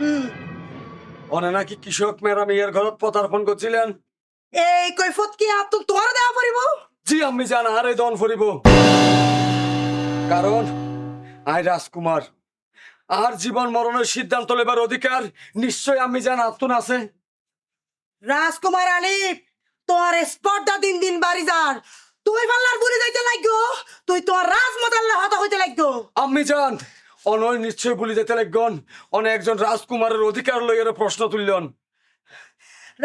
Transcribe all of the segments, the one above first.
হুম। অনে নাকি কৃষক মেয়েরা মেয়ের ঘরত পদার্পণ করছিলেন। এই কৈফত কি আর তোমার দেওয়া পারিব? জি আমি জান আর এই দন ফুরিব, কারণ আই রাজকুমার আর জীবন মরণের সিদ্ধান্ত লেবার অধিকার নিশ্চয় আমি জান আত্মন আছে। রাজকুমার আলিফ, তোমার স্পর্ধা দিন দিন বাড়ি যার। তুই পাল্লার বুড়ি যাইতে লাগো, তুই তোমার রাজমতাল্লা হতা হইতে লাগো। আমি জান অনয় নিশ্চয় বলি যেতে লাগন, অনেক একজন রাজকুমারের অধিকার লইয়ের প্রশ্ন তুললেন।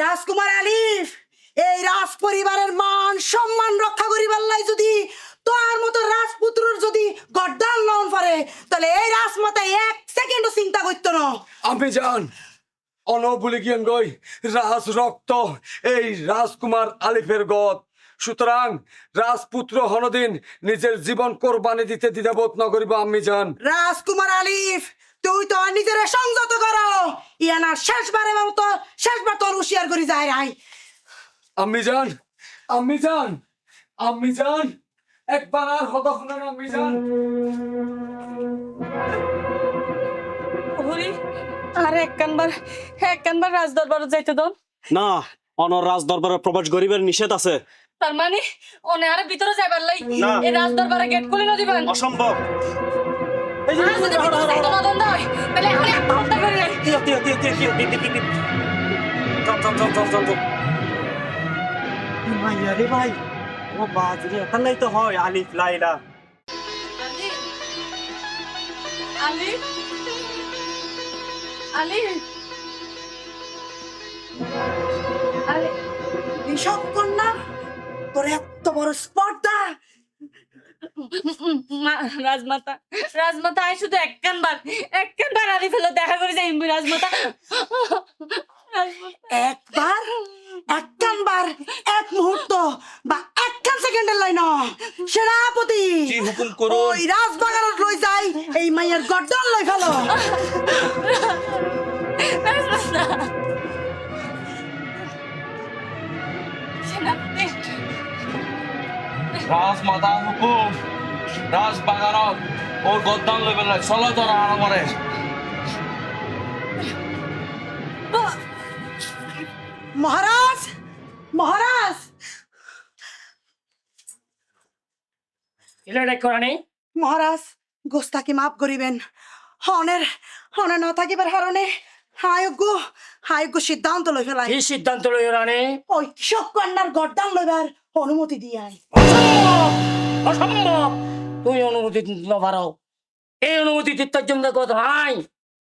রাজকুমার আলিফ, এই রাজ পরিবারের মান সম্মান রক্ষা করিবার লাই যদি তোর মতো রাজপুত্রর যদি গর্দান লন পারে, তাহলে এই রাজমাতা এক সেকেন্ডও চিন্তা করতো না। আমি জান অন বলি গিয়েন গই রাজ রক্ত এই রাজকুমার আলিফের গত, সুতরাং রাজপুত্র হনদিন নিজের জীবন কোরবানি দিতে দ্বিধাবোধ না করিব। আমি জান রাজকুমার আলিফ, তুই তো নিজের সংযত করো। ইয়ানা শেষবারের মতো শেষবার তোর হুঁশিয়ার করি যায় রাই। আমি জান আমি জান আমি জান একবার আর হতা শুনেন। আমি জান হরি আর একখানবার রাজ দরবার যাইতে দাও না, অনর রাজ দরবারে প্রবেশ গরিবের নিষেধ আছে। তার মানে অনে আর ভিতরে যাইবার লাই না। এই রাজ দরবারে গেট খুলে না দিবেন? অসম্ভব। এই যে আর যদি ভিতরে যাইতে না দেন হয় তাহলে এখন একটা হত্যা করে রে ভাই, ও বাজরে এখানেই তো হয় আলিফ লাইলা। আলি আলি আলি ঋষভ কন্যা, তোর এত বড় স্পর্ধা! রাজমাতা রাজমাতা আই শুধু একখানবার আলি ফেলে দেখা করে যাই রাজমাতা। একবার, একখানবার, এক মুহূর্ত বা একখান সেকেন্ডের লাইন সেনাপতি কি হুকুম করুন? ওই রাজবাগানত লই যাই এই মাইয়ের গর্দান লই ফেলো। রাজমাতা সেনাপতি রাজমাতা হুকুম, রাজ বাগানত ওর গদ্দান লেভেল চলো তোরা আরামরে। মহারাজ, মহারাজ, মহারাজ, গোস্তাকে মাফ করিবেন। হনের হনের না থাকিবার কারণে হায়োগ্য সিদ্ধান্ত লই ফেলাই। কি সিদ্ধান্ত লই রানী? ওই কৃষক কন্যার গর্দান লইবার অনুমতি দিয়াই। অসম্ভব, অসম্ভব। তুই অনুমতি দিতে পারো, এই অনুমতি দিতে জন্য কথা নাই।